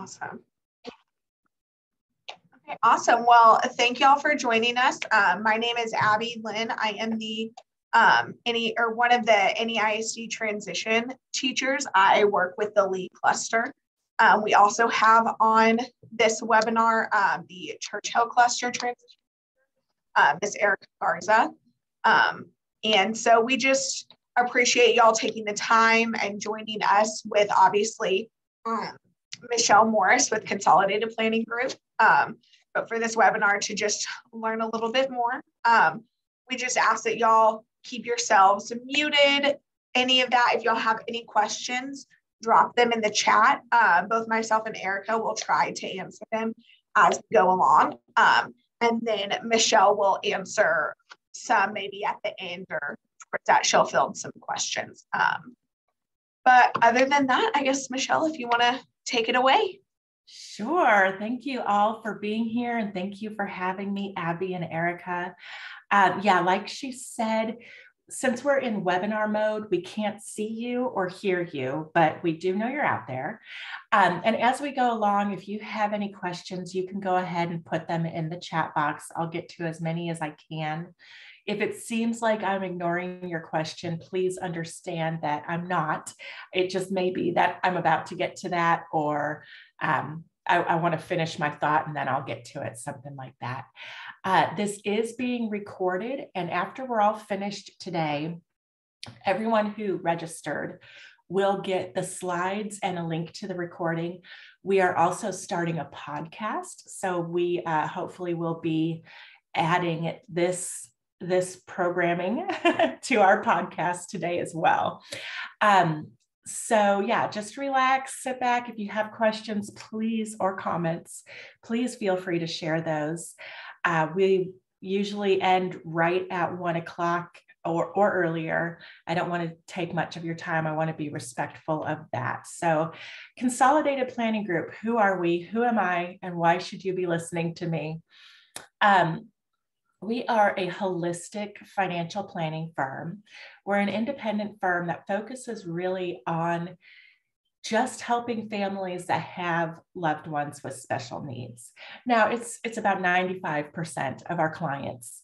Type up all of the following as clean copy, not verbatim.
Awesome. Okay, awesome. Well, thank y'all for joining us. My name is Abby Lynn. I am the one of the NEISD transition teachers. I work with the Lee cluster. We also have on this webinar the Church Hill cluster transition, Ms. Erica Garza. And so we just appreciate y'all taking the time and joining us with obviously Michelle Morris with Consolidated Planning Group. But for this webinar to just learn a little bit more, we just ask that y'all keep yourselves muted, any of that. If y'all have any questions, drop them in the chat. Both myself and Erica will try to answer them as we go along. And then Michelle will answer some maybe at the end, or that she'll field some questions. But other than that, I guess, Michelle, if you want to take it away. Sure. Thank you all for being here. And thank you for having me, Abby and Erica. Yeah, like she said, since we're in webinar mode, we can't see you or hear you, but we do know you're out there. And as we go along, if you have any questions, you can go ahead and put them in the chat box. I'll get to as many as I can. If it seems like I'm ignoring your question, please understand that I'm not. It just may be that I'm about to get to that, or I want to finish my thought and then I'll get to it, something like that. This is being recorded, and after we're all finished today, everyone who registered will get the slides and a link to the recording. We are also starting a podcast, so we hopefully will be adding this programming to our podcast today as well. So yeah, just relax, sit back. If you have questions, please, or comments, please feel free to share those. We usually end right at 1 o'clock or earlier. I don't want to take much of your time. I want to be respectful of that. So Consolidated Planning Group, who are we? Who am I? And why should you be listening to me? We are a holistic financial planning firm. We're an independent firm that focuses really on just helping families that have loved ones with special needs. Now, it's about 95% of our clients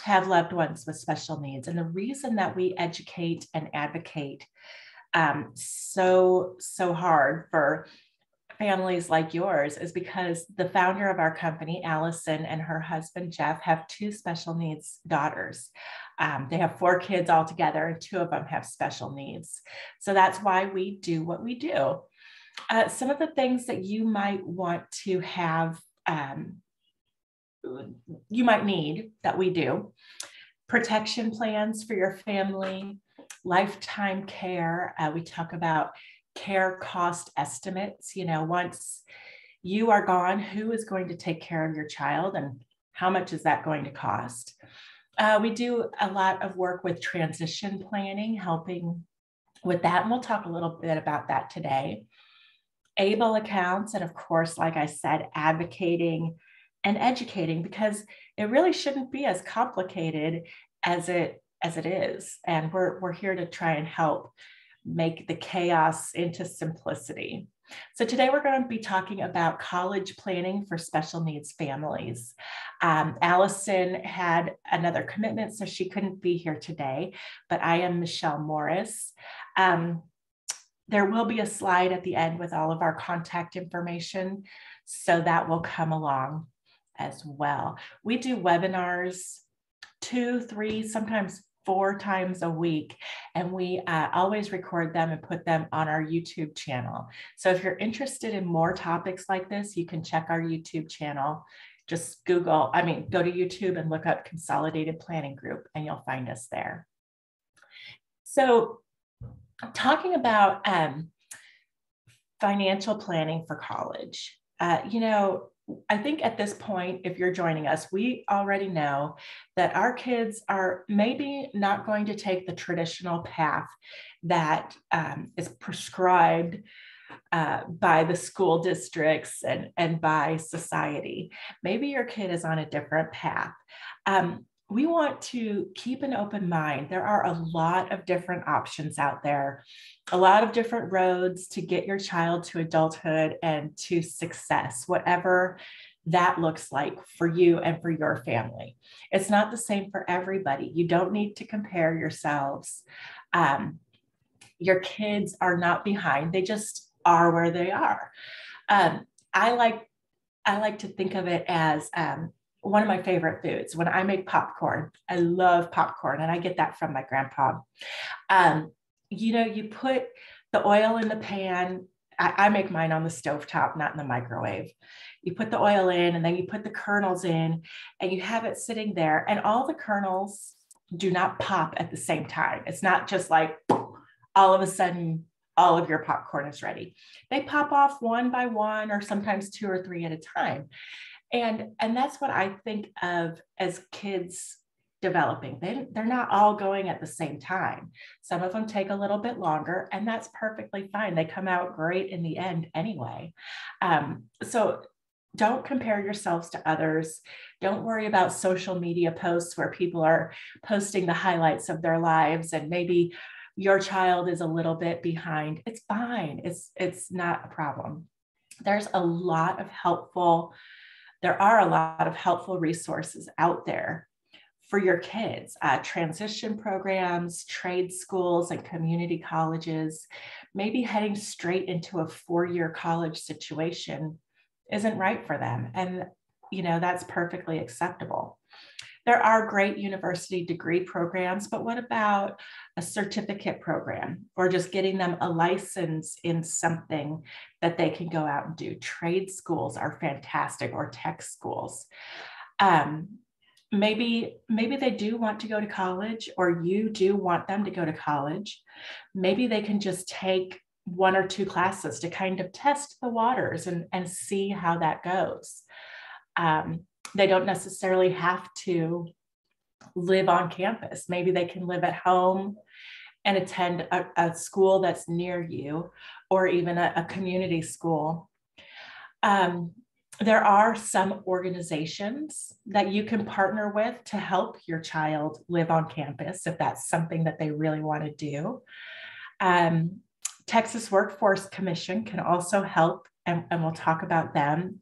have loved ones with special needs. And the reason that we educate and advocate so hard for families like yours is because the founder of our company, Allison, and her husband, Jeff, have 2 special needs daughters. They have 4 kids altogether, and 2 of them have special needs. So that's why we do what we do. Some of the things that you might want to have, you might need that we do: protection plans for your family, lifetime care. We talk about care cost estimates. You know, once you are gone, who is going to take care of your child and how much is that going to cost? We do a lot of work with transition planning, helping with that. And we'll talk a little bit about that today. ABLE accounts. And of course, like I said, advocating and educating, because it really shouldn't be as complicated as it is. And we're here to try and help make the chaos into simplicity. So today we're going to be talking about college planning for special needs families. Allison had another commitment, so she couldn't be here today, but I am Michelle Morris. There will be a slide at the end with all of our contact information, so that will come along as well. We do webinars 2, 3, sometimes 4 times a week, and we always record them and put them on our YouTube channel. So if you're interested in more topics like this, you can check our YouTube channel. Just go to YouTube and look up Consolidated Planning Group, and you'll find us there. So talking about financial planning for college, I think at this point, if you're joining us, we already know that our kids are maybe not going to take the traditional path that is prescribed by the school districts and by society. Maybe your kid is on a different path. we want to keep an open mind. There are a lot of different options out there, a lot of different roads to get your child to adulthood and to success, whatever that looks like for you and for your family. It's not the same for everybody. You don't need to compare yourselves. Your kids are not behind. They just are where they are. I like to think of it as one of my favorite foods. When I make popcorn, I love popcorn, and I get that from my grandpa. You put the oil in the pan. I make mine on the stovetop, not in the microwave. You put the oil in, and then you put the kernels in, and you have it sitting there, and all the kernels do not pop at the same time. It's not just like all of a sudden all of your popcorn is ready. They pop off one by one, or sometimes 2 or 3 at a time. And that's what I think of as kids developing. They're not all going at the same time. Some of them take a little bit longer, and that's perfectly fine. They come out great in the end anyway. So don't compare yourselves to others. Don't worry about social media posts where people are posting the highlights of their lives, and maybe your child is a little bit behind. It's fine. It's not a problem. There are a lot of helpful resources out there for your kids. Transition programs, trade schools, and community colleges. Maybe heading straight into a 4-year college situation isn't right for them. And, that's perfectly acceptable. There are great university degree programs, but what about a certificate program, or just getting them a license in something that they can go out and do? Trade schools are fantastic, or tech schools. Maybe they do want to go to college, or you do want them to go to college. Maybe they can just take 1 or 2 classes to kind of test the waters and see how that goes. They don't necessarily have to live on campus. Maybe they can live at home and attend a school that's near you, or even a community school. There are some organizations that you can partner with to help your child live on campus if that's something that they really want to do. Texas Workforce Commission can also help, and we'll talk about them.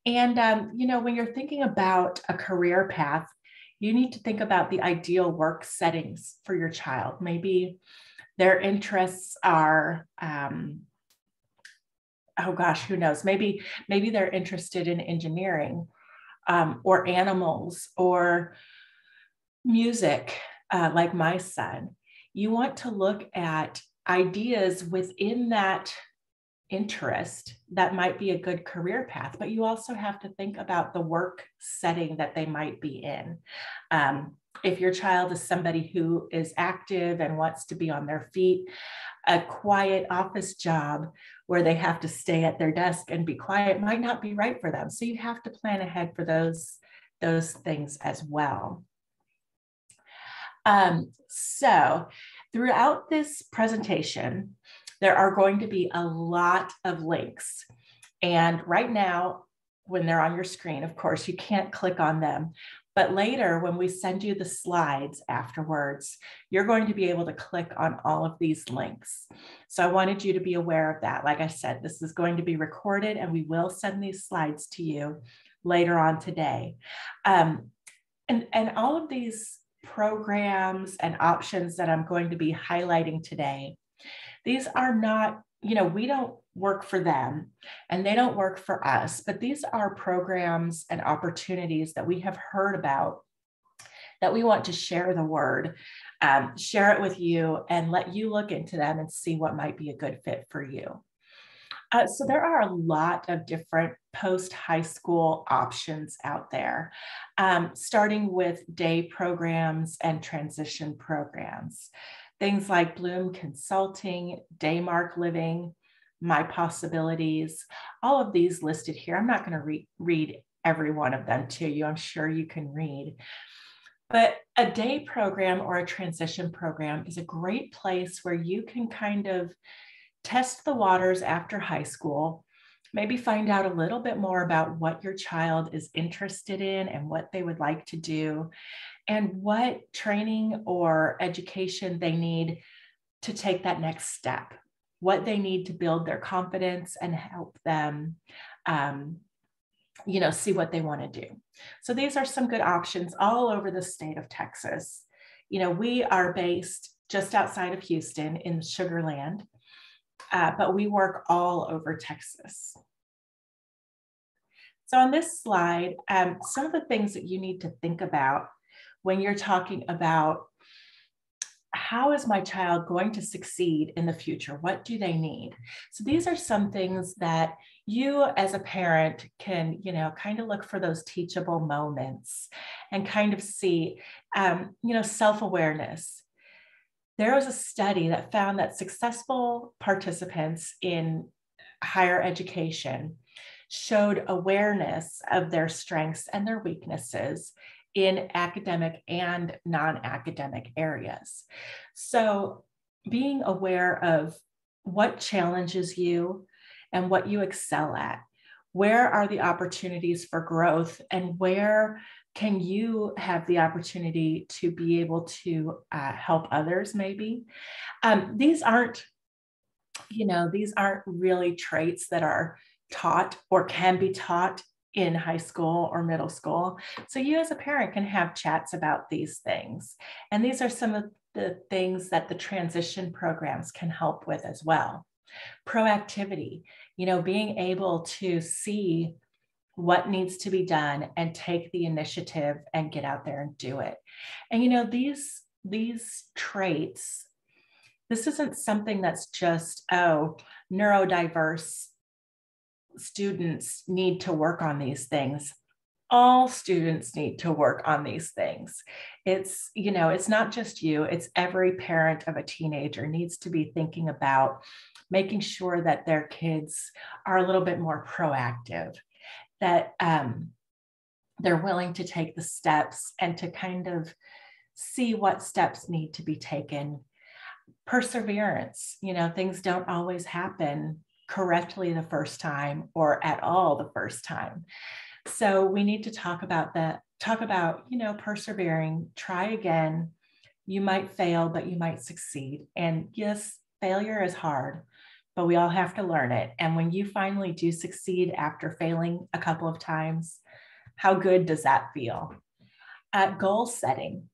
And, when you're thinking about a career path, you need to think about the ideal work settings for your child. Maybe their interests are, who knows? Maybe they're interested in engineering, or animals, or music, like my son. You want to look at ideas within that interest that might be a good career path, but you also have to think about the work setting that they might be in. If your child is somebody who is active and wants to be on their feet, a quiet office job where they have to stay at their desk and be quiet might not be right for them. So you have to plan ahead for those things as well. So throughout this presentation, there are going to be a lot of links. And right now, when they're on your screen, of course, you can't click on them. But later, when we send you the slides afterwards, you're going to be able to click on all of these links. So I wanted you to be aware of that. Like I said, this is going to be recorded, and we will send these slides to you later on today. And all of these programs and options that I'm going to be highlighting today, these are not, we don't work for them and they don't work for us, but these are programs and opportunities that we have heard about that we want to share the word, share it with you, and let you look into them and see what might be a good fit for you. So there are a lot of different post-high school options out there, starting with day programs and transition programs. Things like Bloom Consulting, Daymark Living, My Possibilities, all of these listed here. I'm not going to read every one of them to you. I'm sure you can read. But a day program or a transition program is a great place where you can kind of test the waters after high school, Maybe find out a little bit more about what your child is interested in and what they would like to do, and what training or education they need to take that next step, what they need to build their confidence and help them see what they want to do. So these are some good options all over the state of Texas. We are based just outside of Houston in Sugar Land, but we work all over Texas. So on this slide, some of the things that you need to think about when you're talking about how is my child going to succeed in the future? What do they need? So these are some things that you as a parent can, kind of look for those teachable moments and kind of see, self-awareness. There was a study that found that successful participants in higher education showed awareness of their strengths and their weaknesses in academic and non-academic areas. So being aware of what challenges you and what you excel at, where are the opportunities for growth, and where can you have the opportunity to be able to help others maybe. These aren't really traits that are taught or can be taught in high school or middle school. So you as a parent can have chats about these things. And these are some of the things that the transition programs can help with as well. Proactivity, being able to see what needs to be done and take the initiative and get out there and do it. And these traits, this isn't something that's just, neurodiverse students need to work on these things. All students need to work on these things. It's not just you, it's every parent of a teenager needs to be thinking about making sure that their kids are a little bit more proactive, that they're willing to take the steps and to kind of see what steps need to be taken. Perseverance, things don't always happen correctly the first time or at all the first time. So we need to talk about that, persevering, try again. You might fail, but you might succeed. And yes, failure is hard, but we all have to learn it. And when you finally do succeed after failing a couple of times, how good does that feel? Goal setting,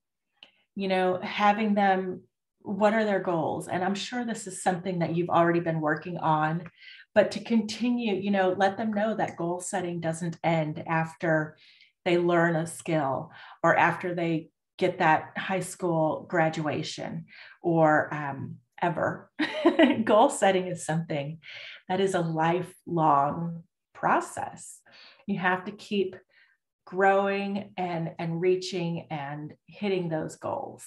having them, what are their goals? And I'm sure this is something that you've already been working on, but to continue, let them know that goal setting doesn't end after they learn a skill or after they get that high school graduation or ever. Goal setting is something that is a lifelong process. You have to keep growing and reaching and hitting those goals.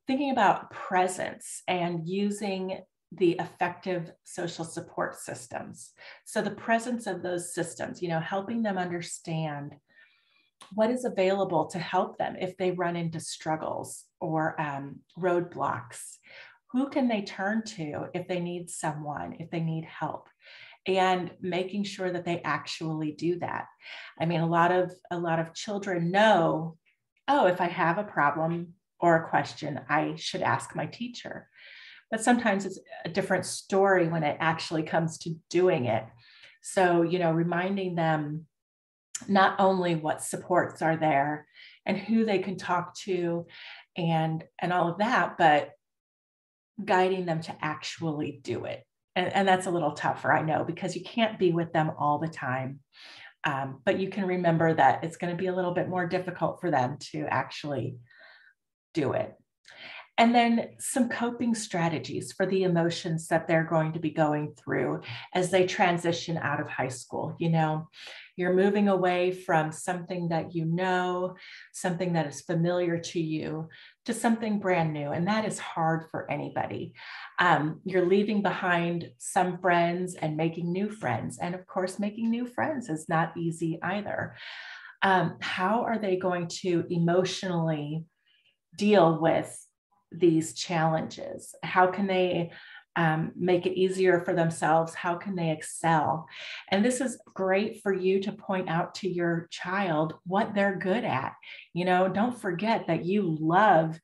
Thinking about presence and using the effective social support systems. So the presence of those systems, helping them understand what is available to help them if they run into struggles or roadblocks. Who can they turn to if they need someone, if they need help? And making sure that they actually do that. I mean, a lot of children know, if I have a problem or a question, I should ask my teacher. But sometimes it's a different story when it actually comes to doing it. So, reminding them not only what supports are there and who they can talk to and all of that, but guiding them to actually do it. And that's a little tougher, I know, because you can't be with them all the time. But you can remember that it's going to be a little bit more difficult for them to actually do it. And then some coping strategies for the emotions that they're going to be going through as they transition out of high school. You're moving away from something that something that is familiar to you, to something brand new. And that is hard for anybody. You're leaving behind some friends and making new friends. And of course, making new friends is not easy either. How are they going to emotionally deal with these challenges? How can they make it easier for themselves? How can they excel? And this is great for you to point out to your child what they're good at. Don't forget that you love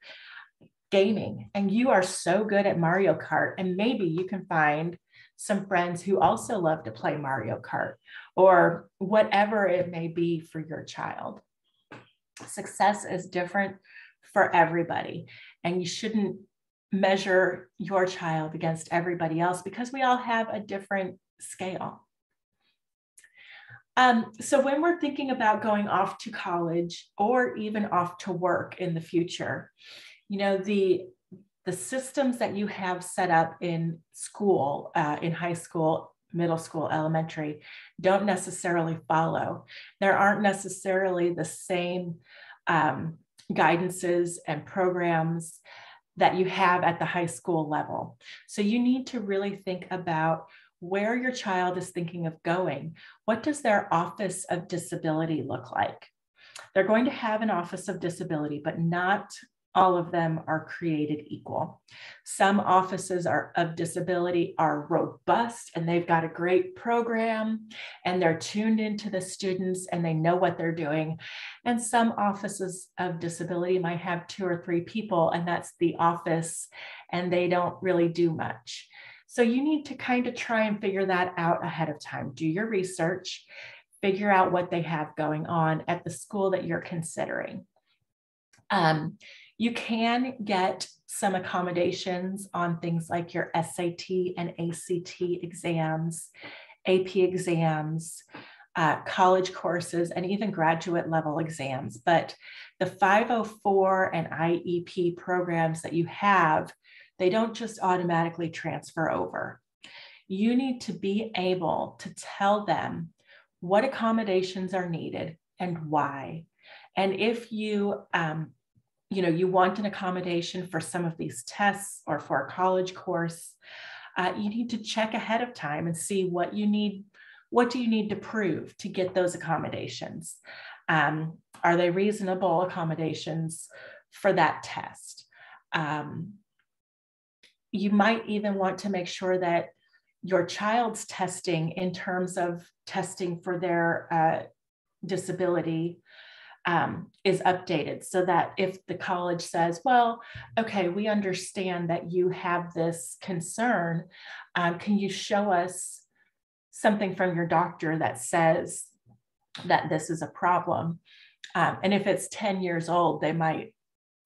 gaming and you are so good at Mario Kart, and maybe you can find some friends who also love to play Mario Kart, or whatever it may be for your child. Success is different for everybody, and you shouldn't measure your child against everybody else because we all have a different scale. So when we're thinking about going off to college or even off to work in the future, the systems that you have set up in school, in high school, middle school, elementary, don't necessarily follow. There aren't necessarily the same guidances and programs that you have at the high school level. So you need to really think about where your child is thinking of going. What does their Office of Disability look like? They're going to have an Office of Disability, but not all of them are created equal. Some offices of disability are robust and they've got a great program and they're tuned into the students and they know what they're doing. And some offices of disability might have 2 or 3 people, and that's the office, and they don't really do much. So you need to kind of try and figure that out ahead of time. Do your research, figure out what they have going on at the school that you're considering. You can get some accommodations on things like your SAT and ACT exams, AP exams, college courses, and even graduate level exams. But the 504 and IEP programs that you have, they don't just automatically transfer over. You need to be able to tell them what accommodations are needed and why. And if you want an accommodation for some of these tests or for a college course, you need to check ahead of time and see what you need. What do you need to prove to get those accommodations? Are they reasonable accommodations for that test? You might even want to make sure that your child's testing, in terms of testing for their disability, is updated, so that if the college says, well, okay, we understand that you have this concern, can you show us something from your doctor that says that this is a problem? And if it's 10 years old, they might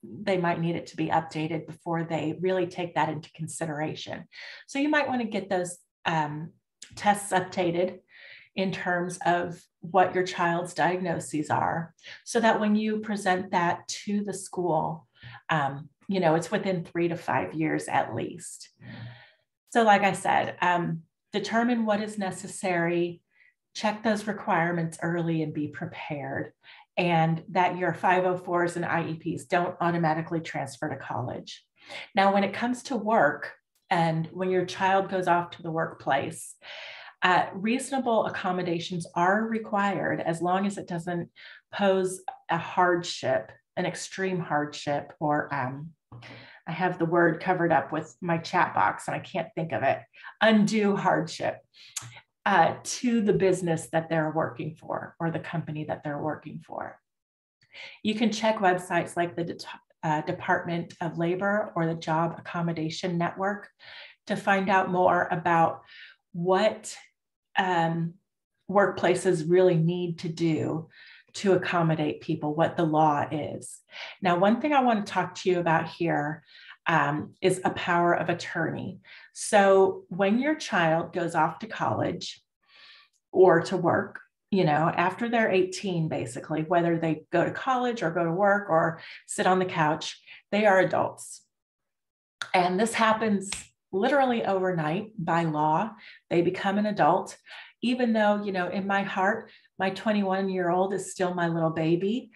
need it to be updated before they really take that into consideration. So you might want to get those tests updated in terms of what your child's diagnoses are, so that when you present that to the school, it's within 3 to 5 years at least. So like I said, determine what is necessary, check those requirements early and be prepared, and that your 504s and IEPs don't automatically transfer to college. Now, when it comes to work and when your child goes off to the workplace, reasonable accommodations are required as long as it doesn't pose a hardship, an extreme hardship, or I have the word covered up with my chat box and I can't think of it, undue hardship to the business that they're working for or the company that they're working for. You can check websites like the Department of Labor or the Job Accommodation Network to find out more about what workplaces really need to do to accommodate people, what the law is. Now, one thing I want to talk to you about here is a power of attorney. So when your child goes off to college or to work, after they're 18, basically, whether they go to college or go to work or sit on the couch, they are adults. And this happens literally overnight by law. They become an adult, even though, in my heart, my 21-year-old is still my little baby.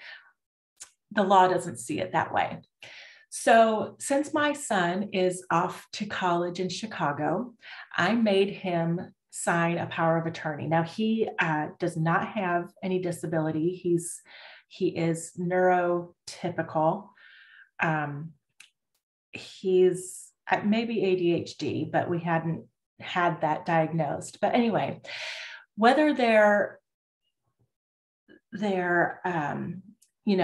The law doesn't see it that way. So since my son is off to college in Chicago, I made him sign a power of attorney. Now, he does not have any disability. He is neurotypical. He's maybe ADHD, but we hadn't had that diagnosed. But anyway, whether they're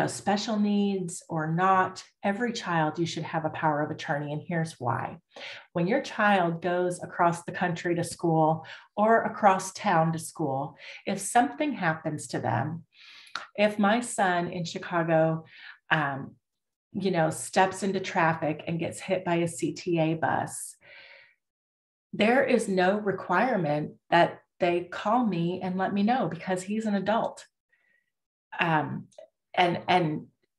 special needs or not, every child, you should have a power of attorney. And here's why. When your child goes across the country to school or across town to school, if something happens to them, if my son in Chicago, steps into traffic and gets hit by a CTA bus, there is no requirement that they call me and let me know because he's an adult. And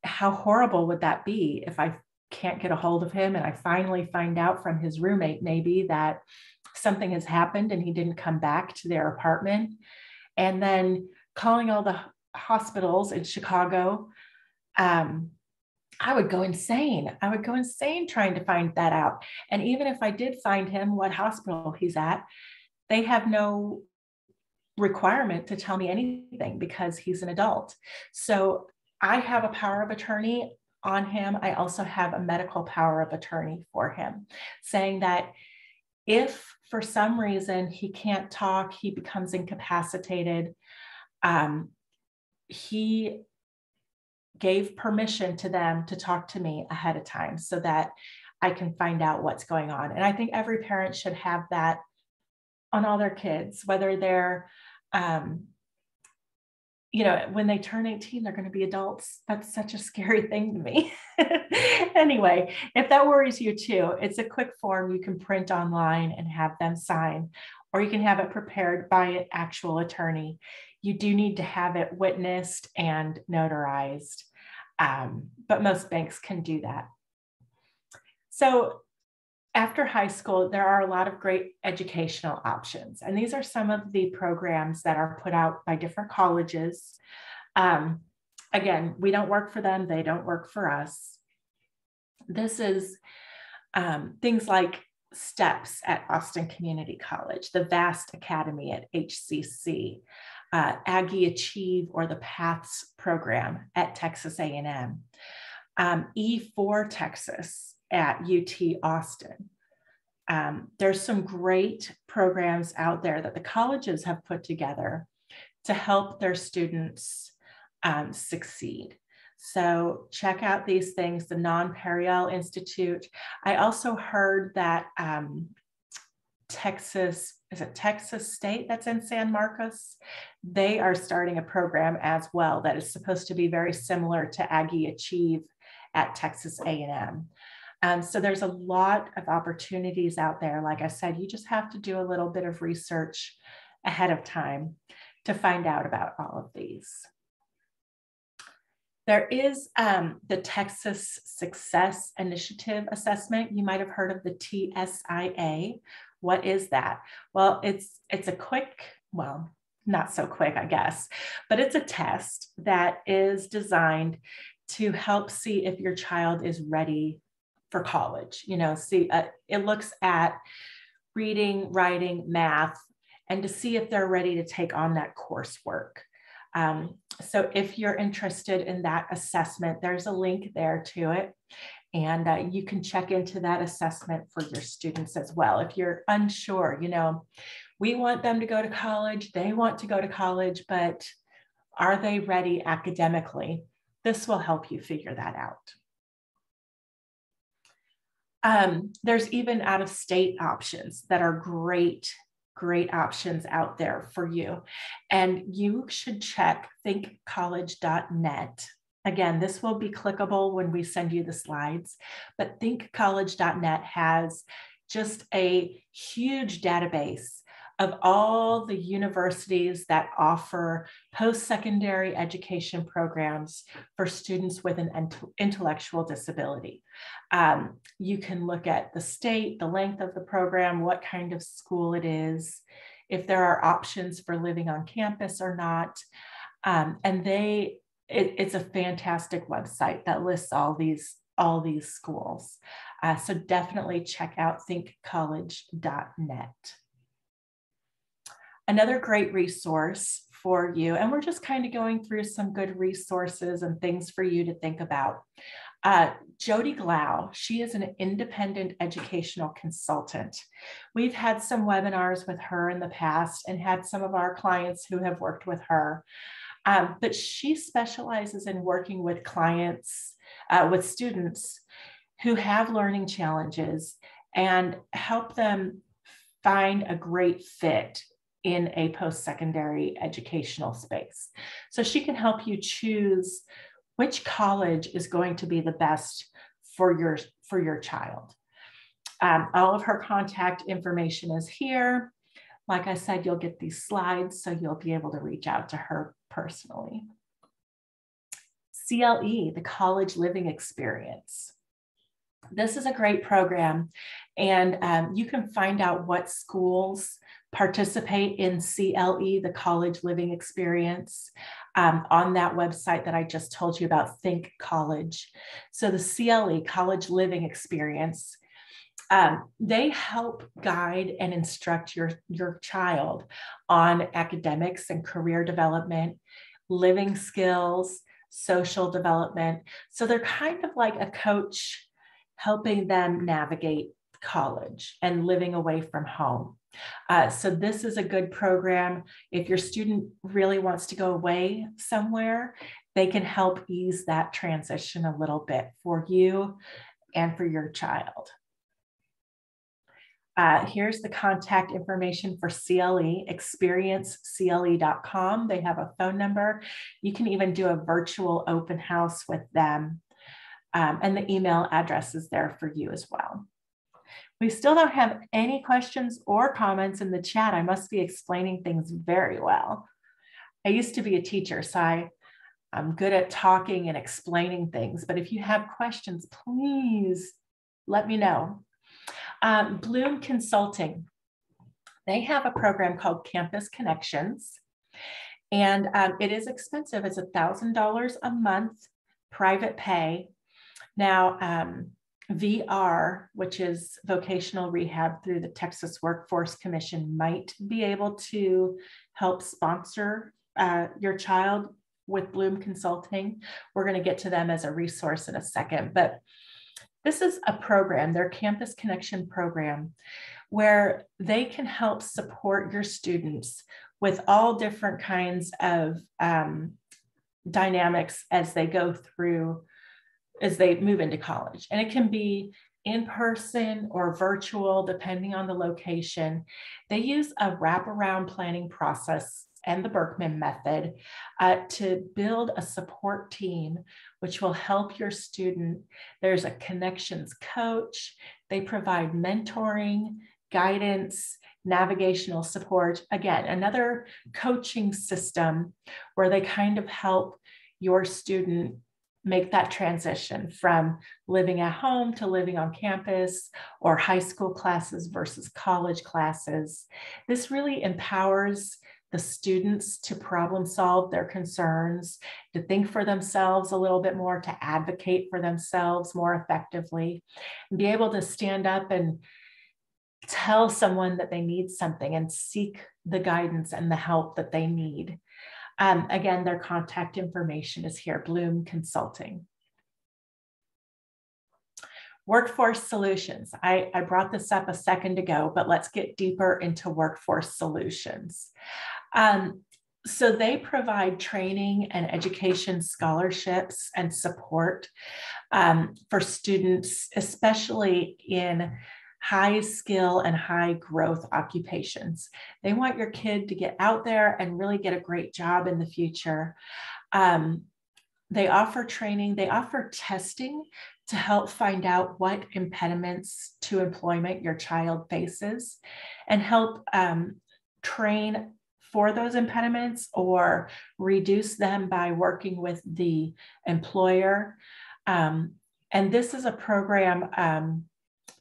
how horrible would that be if I can't get a hold of him and I finally find out from his roommate maybe that something has happened and he didn't come back to their apartment, and then calling all the hospitals in Chicago. I would go insane. I would go insane trying to find that out. And even if I did find him, what hospital he's at, they have no requirement to tell me anything because he's an adult. So I have a power of attorney on him. I also have a medical power of attorney for him, saying that if for some reason he can't talk, he becomes incapacitated, he gave permission to them to talk to me ahead of time so that I can find out what's going on. And I think every parent should have that on all their kids, whether they're, when they turn 18, they're going to be adults. That's such a scary thing to me. Anyway, if that worries you too, it's a quick form you can print online and have them sign, or you can have it prepared by an actual attorney. You do need to have it witnessed and notarized, but most banks can do that. So after high school, there are a lot of great educational options. And these are some of the programs that are put out by different colleges. Again, we don't work for them. They don't work for us. This is things like STEPS at Austin Community College, the VAST Academy at HCC, Aggie Achieve or the PATHS program at Texas A&M, E4 Texas at UT Austin. There's some great programs out there that the colleges have put together to help their students succeed. So check out these things, the Non-Periel Institute. I also heard that Texas State that's in San Marcos? They are starting a program as well that is supposed to be very similar to Aggie Achieve at Texas A&M. So there's a lot of opportunities out there. Like I said, you just have to do a little bit of research ahead of time to find out about all of these. There is the Texas Success Initiative Assessment. You might have heard of the TSIA. What is that? Well, it's a quick, well, not so quick, I guess, but it's a test that is designed to help see if your child is ready for college. It looks at reading, writing, math, and to see if they're ready to take on that coursework. So if you're interested in that assessment, there's a link there to it. And you can check into that assessment for your students as well. If you're unsure, we want them to go to college, they want to go to college, but are they ready academically? This will help you figure that out. There's even out-of-state options that are great options out there for you. And you should check ThinkCollegenet. Again, this will be clickable when we send you the slides, but ThinkCollegenet has just a huge database of all the universities that offer post-secondary education programs for students with an intellectual disability. You can look at the state, the length of the program, what kind of school it is, if there are options for living on campus or not. And it's a fantastic website that lists all these schools. So definitely check out thinkcollege.net. Another great resource for you, and we're just kind of going through some good resources and things for you to think about. Jody Glau, she is an independent educational consultant. We've had some webinars with her in the past and had some of our clients who have worked with her. But she specializes in working with clients, with students who have learning challenges and help them find a great fit in a post-secondary educational space. So she can help you choose which college is going to be the best for your child. All of her contact information is here. Like I said, you'll get these slides, so you'll be able to reach out to her personally. CLE, the College Living Experience. This is a great program, and you can find out what schools participate in CLE, the College Living Experience, on that website that I just told you about, Think College. So the CLE, College Living Experience, they help guide and instruct your child on academics and career development, living skills, social development. So they're kind of like a coach helping them navigate college and living away from home. So this is a good program. If your student really wants to go away somewhere, they can help ease that transition a little bit for you and for your child. Here's the contact information for CLE, experiencecle.com. They have a phone number. You can even do a virtual open house with them. And the email address is there for you as well. We still don't have any questions or comments in the chat. I must be explaining things very well. I used to be a teacher, so I'm good at talking and explaining things. But if you have questions, please let me know. Bloom Consulting, they have a program called Campus Connections, and it is expensive. It's $1,000 a month, private pay. Now, VR, which is vocational rehab through the Texas Workforce Commission, might be able to help sponsor your child with Bloom Consulting. We're going to get to them as a resource in a second, but this is a program, their Campus Connection program, where they can help support your students with all different kinds of dynamics as they go through, as they move into college. And it can be in person or virtual, depending on the location. They use a wraparound planning process and the Berkman method to build a support team, which will help your student. There's a connections coach. They provide mentoring, guidance, navigational support. Again, another coaching system where they kind of help your student make that transition from living at home to living on campus, or high school classes versus college classes. This really empowers the students to problem solve their concerns, to think for themselves a little bit more, to advocate for themselves more effectively, and be able to stand up and tell someone that they need something and seek the guidance and the help that they need. Again, their contact information is here, Bloom Consulting. Workforce solutions. I brought this up a second ago, but let's get deeper into workforce solutions. So they provide training and education scholarships and support for students, especially in high skill and high growth occupations. They want your kid to get out there and really get a great job in the future. They offer training, they offer testing to help find out what impediments to employment your child faces and help train for those impediments or reduce them by working with the employer. And this is a program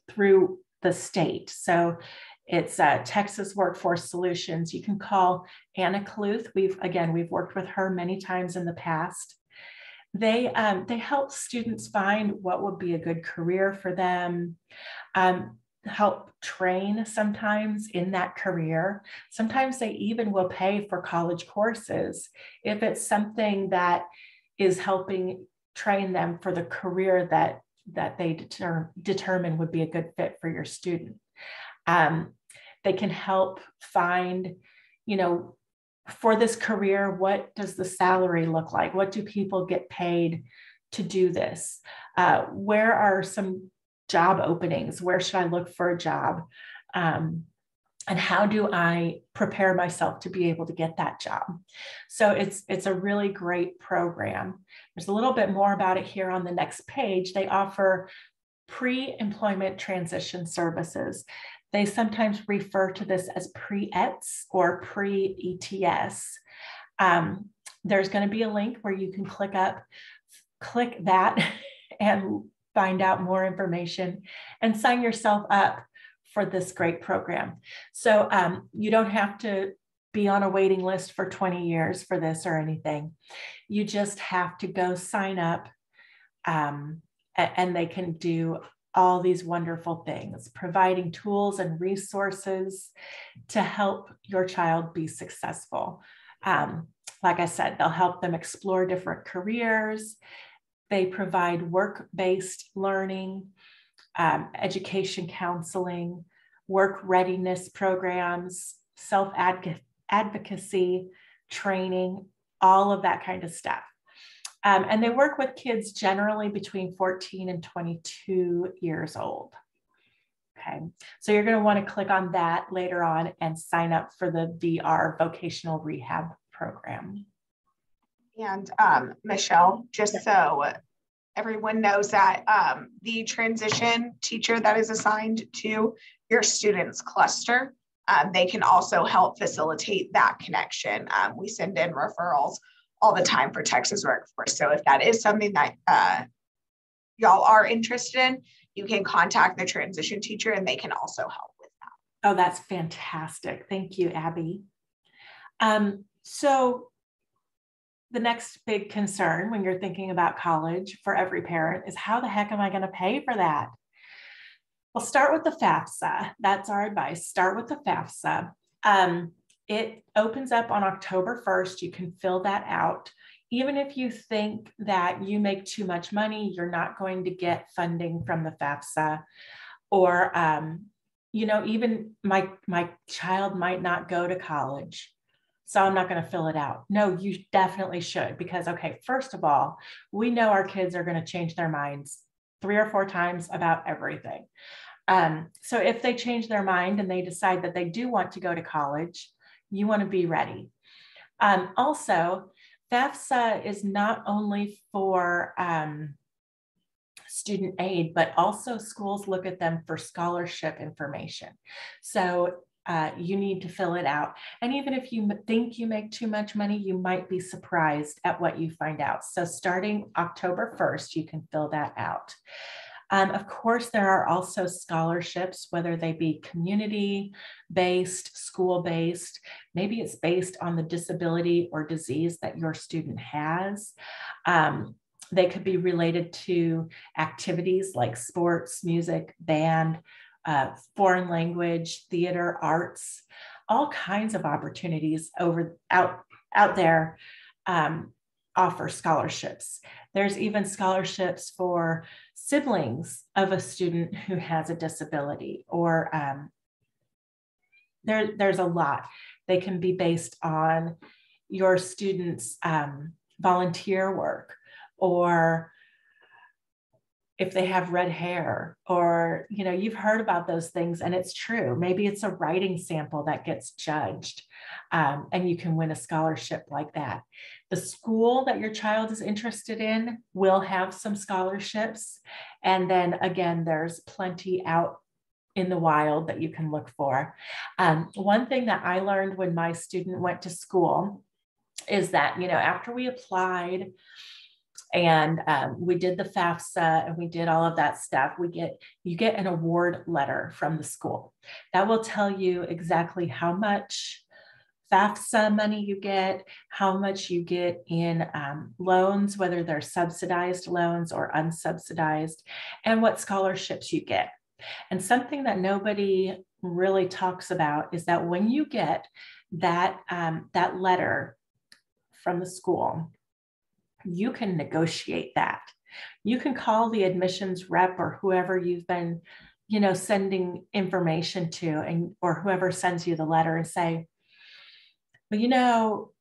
through the state. So it's Texas Workforce Solutions. You can call Anna Kluth. We've worked with her many times in the past. They help students find what would be a good career for them, help train sometimes in that career. Sometimes they even will pay for college courses if it's something that is helping train them for the career that they determine would be a good fit for your student. They can help find, for this career, what does the salary look like? What do people get paid to do this? Where are some job openings? Where should I look for a job? And how do I prepare myself to be able to get that job? So it's a really great program. There's a little bit more about it here on the next page. They offer pre-employment transition services. They sometimes refer to this as PreETs or PreETs. There's going to be a link where you can click that and find out more information and sign yourself up for this great program. So you don't have to be on a waiting list for 20 years for this or anything. You just have to go sign up, and they can do all these wonderful things, providing tools and resources to help your child be successful. Like I said, they'll help them explore different careers. They provide work-based learning, education counseling, work readiness programs, self-advocacy training, all of that kind of stuff. And they work with kids generally between 14 and 22 years old. Okay, so you're going to want to click on that later on and sign up for the VR vocational rehab program. And Michelle, just so everyone knows that the transition teacher that is assigned to your student's cluster, they can also help facilitate that connection. We send in referrals all the time for Texas Workforce. So if that is something that y'all are interested in, you can contact the transition teacher and they can also help with that. Oh, that's fantastic. Thank you, Abby. So the next big concern when you're thinking about college for every parent is, how the heck am I going to pay for that? Well, start with the FAFSA. That's our advice. Start with the FAFSA. It opens up on October 1st. You can fill that out. Even if you think that you make too much money, you're not going to get funding from the FAFSA. Or, even my child might not go to college, so I'm not going to fill it out. No, you definitely should, because, okay, first of all, we know our kids are going to change their minds 3 or 4 times about everything. So if they change their mind and they decide that they do want to go to college, you want to be ready. Also, FAFSA is not only for student aid, but also schools look at them for scholarship information. So you need to fill it out. And even if you think you make too much money, you might be surprised at what you find out. So starting October 1st, you can fill that out. Of course, there are also scholarships, whether they be community-based, school-based. Maybe it's based on the disability or disease that your student has. They could be related to activities like sports, music, band, foreign language, theater, arts, all kinds of opportunities out there offer scholarships. There's even scholarships for siblings of a student who has a disability, or there's a lot. They can be based on your student's volunteer work, or if they have red hair, or, you've heard about those things and it's true. Maybe it's a writing sample that gets judged, and you can win a scholarship like that. The school that your child is interested in will have some scholarships. And then again, there's plenty out in the wild that you can look for. One thing that I learned when my student went to school is that, after we applied and we did the FAFSA and we did all of that stuff, you get an award letter from the school that will tell you exactly how much FAFSA money you get, how much you get in loans, whether they're subsidized loans or unsubsidized, and what scholarships you get. And something that nobody really talks about is that when you get that letter from the school, you can negotiate that. You can call the admissions rep or whoever you've been, sending information to, and or whoever sends you the letter, and say, well,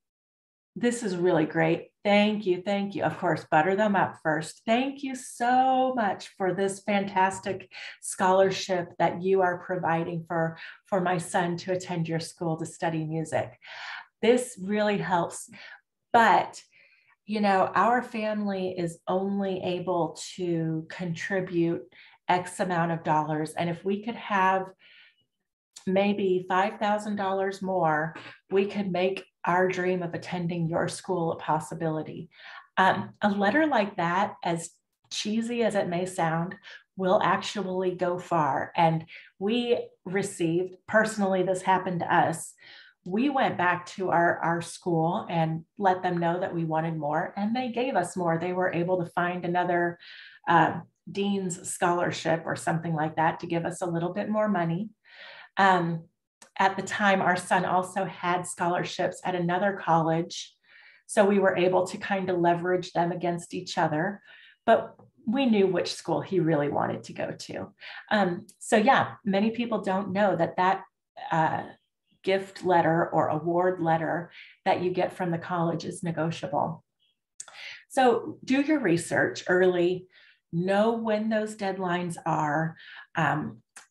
this is really great. Thank you. Thank you. Of course, butter them up first. Thank you so much for this fantastic scholarship that you are providing for my son to attend your school to study music. This really helps. But, our family is only able to contribute X amount of dollars. And if we could have maybe $5,000 more, we could make our dream of attending your school a possibility. A letter like that, as cheesy as it may sound, will actually go far. And we received, personally, this happened to us. We went back to our school and let them know that we wanted more, and they gave us more. They were able to find another dean's scholarship or something like that to give us a little bit more money. At the time, our son also had scholarships at another college, so we were able to kind of leverage them against each other, but we knew which school he really wanted to go to. So yeah, many people don't know that gift letter or award letter that you get from the college is negotiable. So do your research early, know when those deadlines are.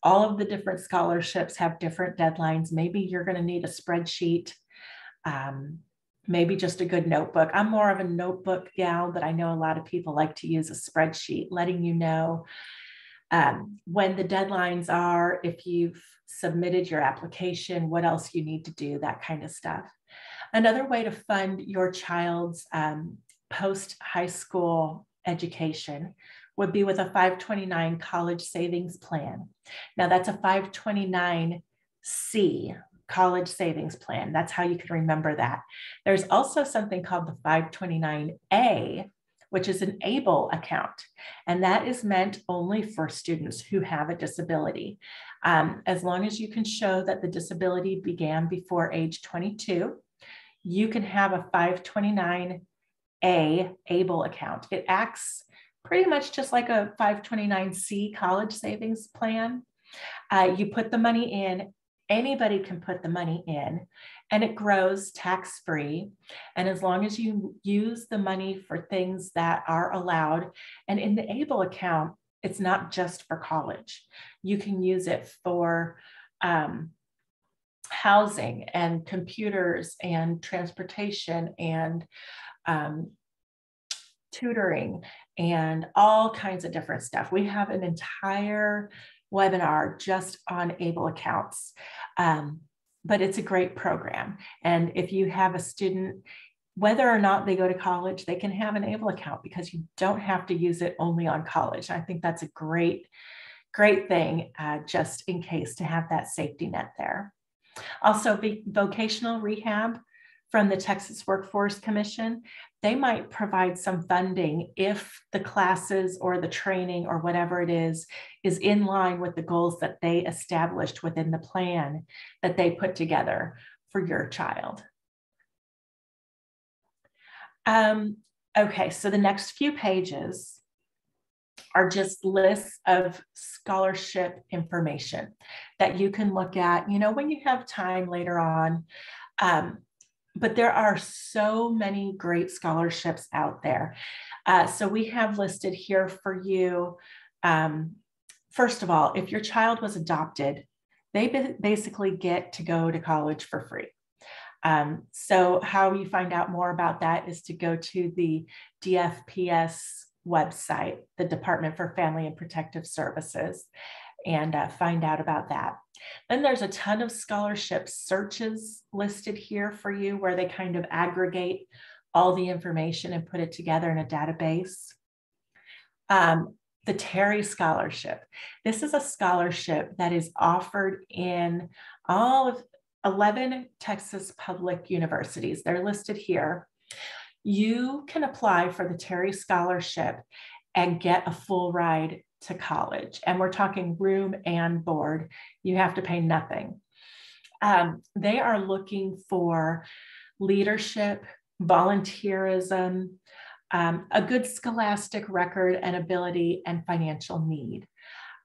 All of the different scholarships have different deadlines. Maybe you're going to need a spreadsheet, maybe just a good notebook. I'm more of a notebook gal, but I know a lot of people like to use a spreadsheet, letting you know when the deadlines are, if you've submitted your application, what else you need to do, that kind of stuff. Another way to fund your child's post-high school education would be with a 529 college savings plan. Now that's a 529C college savings plan. That's how you can remember that. There's also something called the 529A, which is an ABLE account. And that is meant only for students who have a disability. As long as you can show that the disability began before age 22, you can have a 529A ABLE account. It acts pretty much just like a 529C college savings plan. You put the money in, anybody can put the money in, and it grows tax-free. And as long as you use the money for things that are allowed, and in the ABLE account, it's not just for college. You can use it for housing and computers and transportation and tutoring and all kinds of different stuff. We have an entire webinar just on ABLE accounts, but it's a great program. And if you have a student, whether or not they go to college, they can have an ABLE account because you don't have to use it only on college. I think that's a great thing, just in case, to have that safety net there. Also, vocational rehab from the Texas Workforce Commission, they might provide some funding if the classes or the training or whatever it is in line with the goals that they established within the plan that they put together for your child. Okay, so the next few pages are just lists of scholarship information that you can look at, when you have time later on. But there are so many great scholarships out there. So we have listed here for you. First of all, if your child was adopted, they basically get to go to college for free. So how you find out more about that is to go to the DFPS website, the Department for Family and Protective Services, and find out about that. Then there's a ton of scholarship searches listed here for you, where they kind of aggregate all the information and put it together in a database. The Terry Scholarship. This is a scholarship that is offered in all of 11 Texas public universities. They're listed here. You can apply for the Terry Scholarship and get a full ride to college. And we're talking room and board. You have to pay nothing. They are looking for leadership, volunteerism, a good scholastic record and ability and financial need.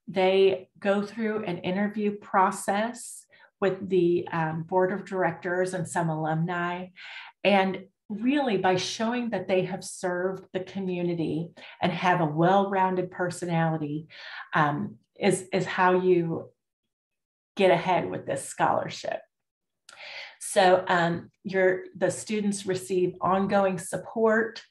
They go through an interview process with the board of directors and some alumni. And really, by showing that they have served the community and have a well-rounded personality, is how you get ahead with this scholarship. So the students receive ongoing support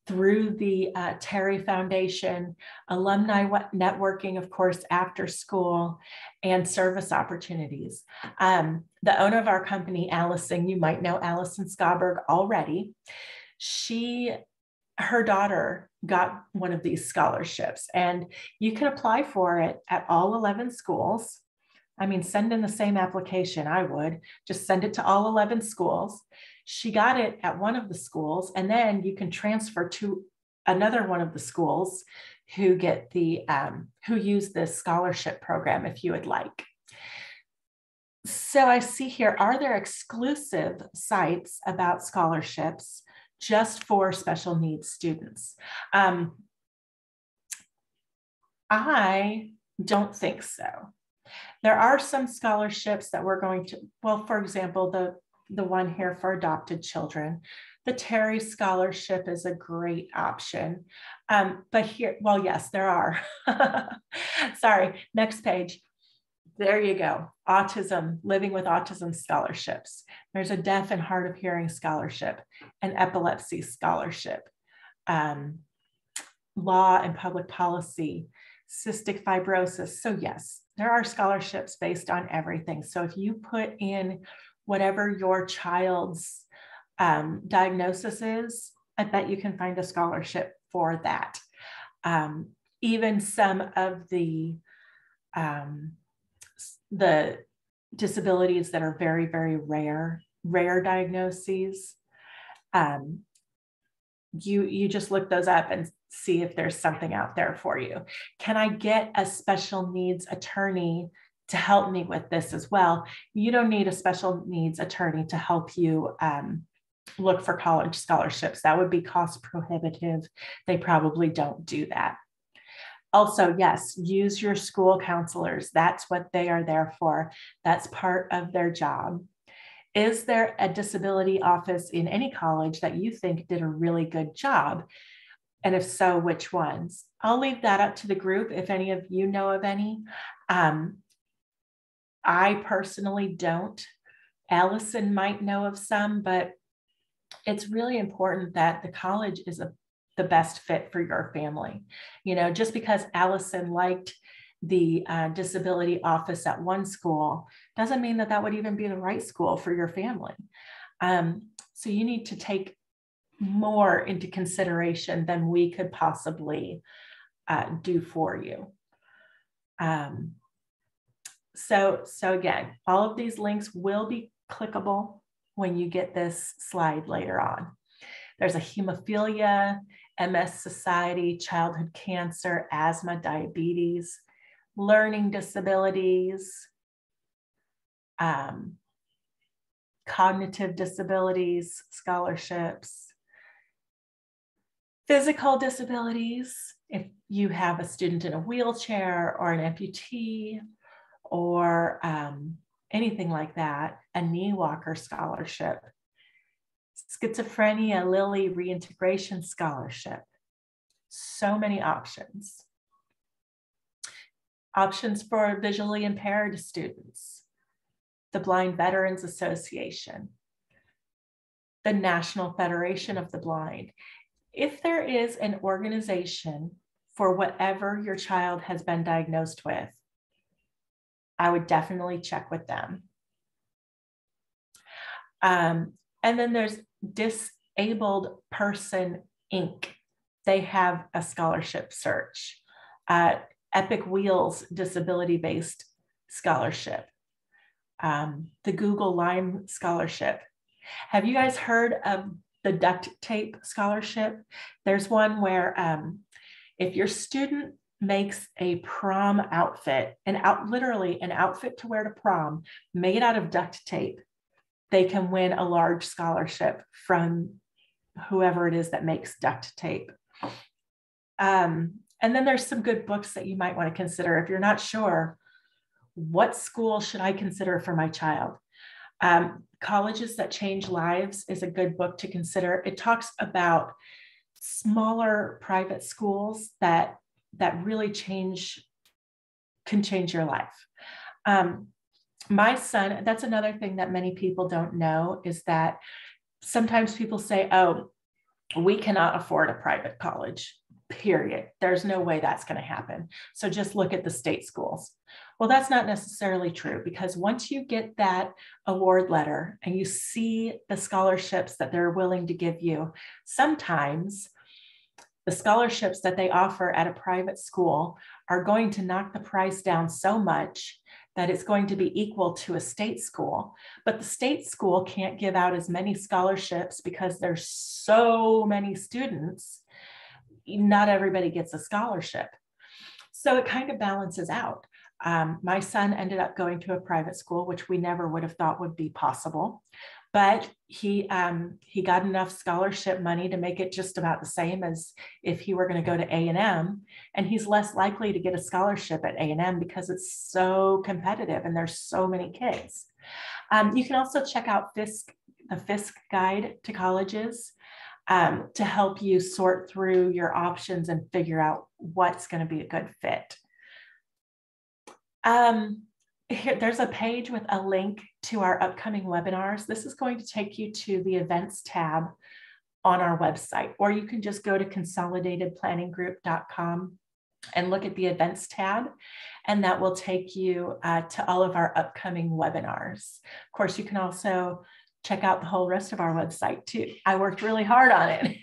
through the Terry Foundation, alumni networking, of course, after school, and service opportunities. The owner of our company, Allison, you might know Allison Schaberg already. Her daughter got one of these scholarships, and you can apply for it at all 11 schools. I mean, send in the same application. I would just send it to all 11 schools. She got it at one of the schools, and then you can transfer to another one of the schools who get who use this scholarship program if you would like. So I see here, are there exclusive sites about scholarships just for special needs students? I don't think so. There are some scholarships that we're going to, well, for example, the one here for adopted children. The Terry Scholarship is a great option. But here, well, yes, there are. Sorry, next page. There you go. Autism, Living with Autism scholarships. There's a deaf and hard of hearing scholarship, an epilepsy scholarship, law and public policy, cystic fibrosis. So yes, there are scholarships based on everything. So if you put in whatever your child's diagnosis is, I bet you can find a scholarship for that. Even some of the disabilities that are very, very rare diagnoses, you just look those up and see if there's something out there for you. Can I get a special needs attorney to help me with this as well? You don't need a special needs attorney to help you look for college scholarships. That would be cost prohibitive. They probably don't do that. Also, yes, use your school counselors. That's what they are there for. That's part of their job. Is there a disability office in any college that you think did a really good job? And if so, which ones? I'll leave that up to the group if any of you know of any. I personally don't. Allison might know of some, but it's really important that the college is the best fit for your family. You know, just because Allison liked the disability office at one school doesn't mean that that would even be the right school for your family. So you need to take more into consideration than we could possibly do for you. So again, all of these links will be clickable when you get this slide later on. There's a hemophilia, MS Society, childhood cancer, asthma, diabetes, learning disabilities, cognitive disabilities, scholarships, physical disabilities, if you have a student in a wheelchair or an amputee or anything like that, a knee walker scholarship, schizophrenia, Lilly reintegration scholarship. So many options. Options for visually impaired students, the Blind Veterans Association, the National Federation of the Blind. If there is an organization for whatever your child has been diagnosed with, I would definitely check with them. And then there's Disabled Person Inc. They have a scholarship search. Epic Wheels disability-based scholarship. The Google Lyme scholarship. Have you guys heard of the duct tape scholarship? There's one where if your student makes a prom outfit, literally an outfit to wear to prom made out of duct tape, they can win a large scholarship from whoever it is that makes duct tape. And then there's some good books that you might want to consider if you're not sure, what school should I consider for my child? Colleges That Change Lives is a good book to consider. It talks about smaller private schools that really can change your life. My son, that's another thing that many people don't know, is that sometimes people say, oh, we cannot afford a private college, period. There's no way that's going to happen. So just look at the state schools. Well, that's not necessarily true, because once you get that award letter and you see the scholarships that they're willing to give you, sometimes the scholarships that they offer at a private school are going to knock the price down so much that it's going to be equal to a state school. But the state school can't give out as many scholarships because there's so many students. Not everybody gets a scholarship. So it kind of balances out. My son ended up going to a private school, which we never would have thought would be possible. But he got enough scholarship money to make it just about the same as if he were going to go to A&M, and he's less likely to get a scholarship at A&M because it's so competitive and there's so many kids. You can also check out the FISC guide to colleges to help you sort through your options and figure out what's going to be a good fit. Here, there's a page with a link to our upcoming webinars. This is going to take you to the events tab on our website, or you can just go to consolidatedplanninggroup.com and look at the events tab, and that will take you to all of our upcoming webinars. Of course, you can also check out the whole rest of our website too. I worked really hard on it.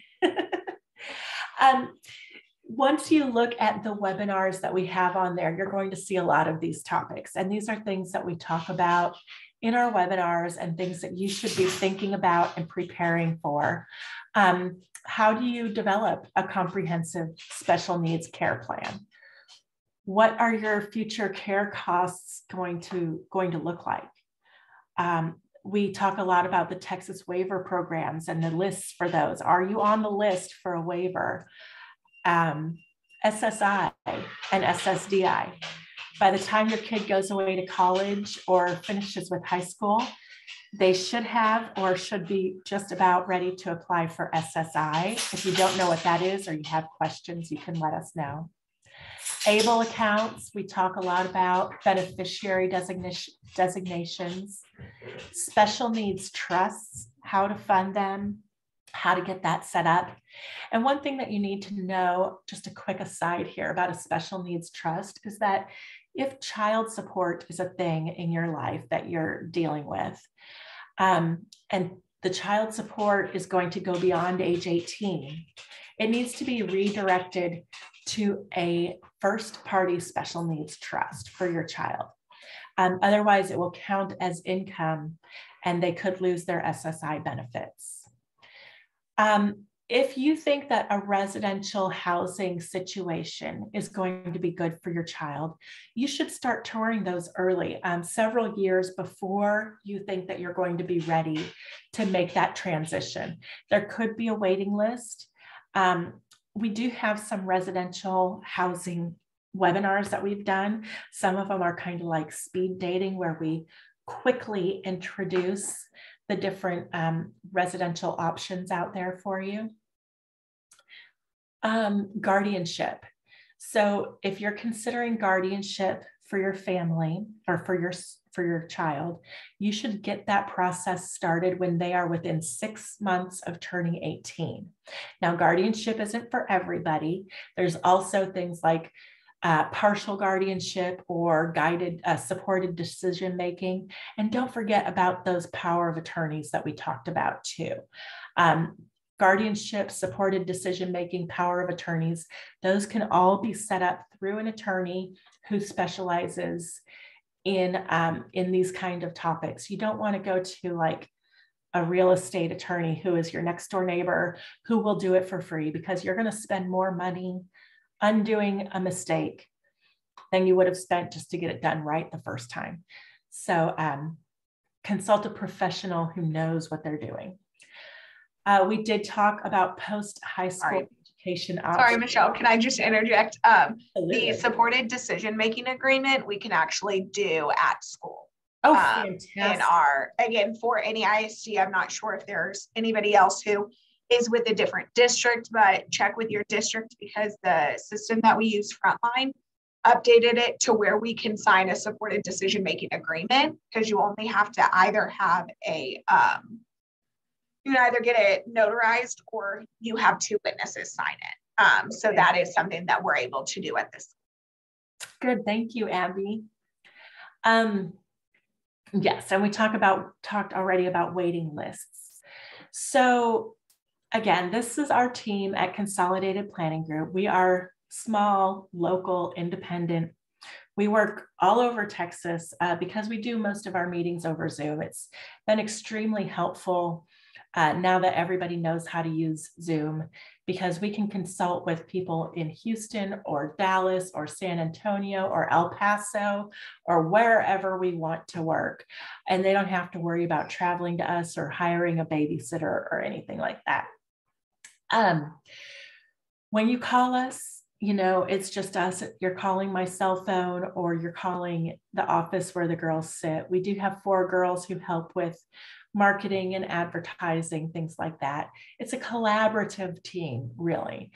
Once you look at the webinars that we have on there, you're going to see a lot of these topics. And these are things that we talk about in our webinars and things that you should be thinking about and preparing for. How do you develop a comprehensive special needs care plan? What are your future care costs going to look like? We talk a lot about the Texas waiver programs and the lists for those. Are you on the list for a waiver? SSI and SSDI. By the time your kid goes away to college or finishes with high school, they should have or should be just about ready to apply for SSI. If you don't know what that is or you have questions, you can let us know. ABLE accounts, we talk a lot about beneficiary designations, special needs trusts, how to fund them, how to get that set up. And one thing that you need to know, just a quick aside here about a special needs trust, is that if child support is a thing in your life that you're dealing with, and the child support is going to go beyond age 18, it needs to be redirected to a first party special needs trust for your child. Otherwise, it will count as income and they could lose their SSI benefits. If you think that a residential housing situation is going to be good for your child, you should start touring those early, several years before you think that you're going to be ready to make that transition. There could be a waiting list. We do have some residential housing webinars that we've done. Some of them are kind of like speed dating, where we quickly introduce the different residential options out there for you. Guardianship. So if you're considering guardianship for your family or for your child, you should get that process started when they are within 6 months of turning 18. Now, guardianship isn't for everybody. There's also things like partial guardianship or guided supported decision making. And don't forget about those power of attorneys that we talked about too. Guardianship, supported decision making, power of attorneys, those can all be set up through an attorney who specializes in these kind of topics. You don't want to go to like a real estate attorney who is your next door neighbor who will do it for free, because you're going to spend more money undoing a mistake than you would have spent just to get it done right the first time. So consult a professional who knows what they're doing. We did talk about post-high school education options. Sorry, Michelle, can I just interject? The supported decision-making agreement we can actually do at school. Oh, fantastic. In our, again, for any ISD, I'm not sure if there's anybody else who is with a different district, but check with your district because the system that we use, Frontline, updated it to where we can sign a supported decision-making agreement, because you only have to either have a, you can either get it notarized or you have 2 witnesses sign it. So that is something that we're able to do at this. Good, thank you, Abby. Yes, and we talked already about waiting lists. So again, this is our team at Consolidated Planning Group. We are small, local, independent. We work all over Texas because we do most of our meetings over Zoom. It's been extremely helpful now that everybody knows how to use Zoom, because we can consult with people in Houston or Dallas or San Antonio or El Paso or wherever we want to work. And they don't have to worry about traveling to us or hiring a babysitter or anything like that. When you call us, you know, it's just us. You're calling my cell phone or you're calling the office where the girls sit. We do have 4 girls who help with marketing and advertising, things like that. It's a collaborative team, really.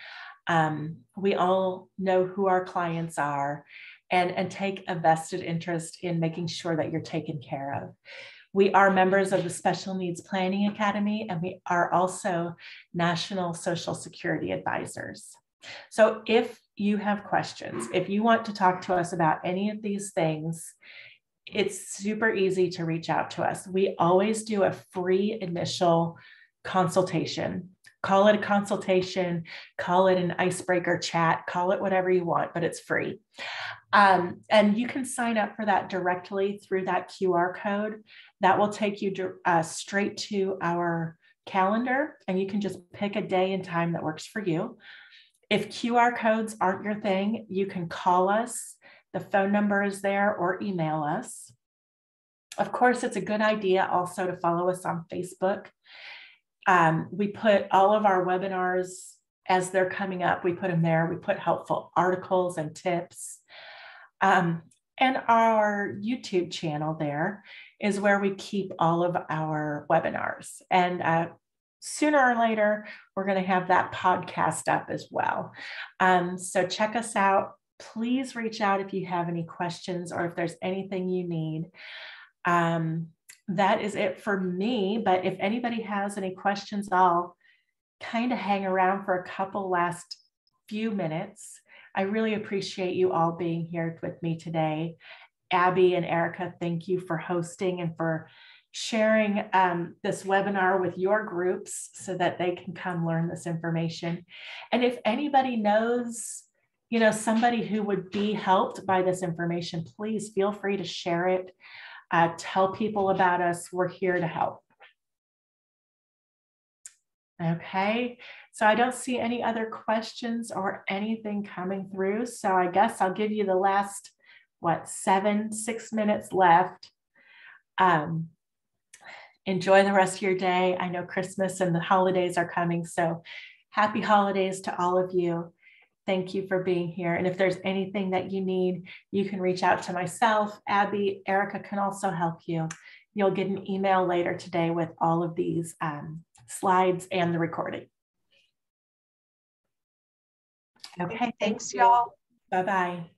We all know who our clients are and take a vested interest in making sure that you're taken care of. We are members of the Special Needs Planning Academy, and we are also National Social Security Advisors. So if you have questions, if you want to talk to us about any of these things, it's super easy to reach out to us. We always do a free initial consultation. Call it a consultation, call it an icebreaker chat, call it whatever you want, but it's free. And you can sign up for that directly through that QR code. That will take you straight to our calendar, and you can just pick a day and time that works for you. If QR codes aren't your thing, you can call us. The phone number is there, or email us. Of course, it's a good idea also to follow us on Facebook. We put all of our webinars as they're coming up, we put them there. We put helpful articles and tips. And our YouTube channel there is where we keep all of our webinars. And sooner or later, we're going to have that podcast up as well. So check us out. Please reach out if you have any questions or if there's anything you need. That is it for me. But if anybody has any questions, I'll kind of hang around for a couple last few minutes. I really appreciate you all being here with me today. Abby and Erica, thank you for hosting and for sharing this webinar with your groups so that they can come learn this information. And if anybody knows, you know, somebody who would be helped by this information, please feel free to share it. Tell people about us. We're here to help. Okay, so I don't see any other questions or anything coming through. So I guess I'll give you the last, 6 minutes left. Enjoy the rest of your day. I know Christmas and the holidays are coming, so happy holidays to all of you. Thank you for being here. And if there's anything that you need, you can reach out to myself, Abby. Erica can also help you. You'll get an email later today with all of these slides and the recording. Okay, thanks y'all. Bye-bye.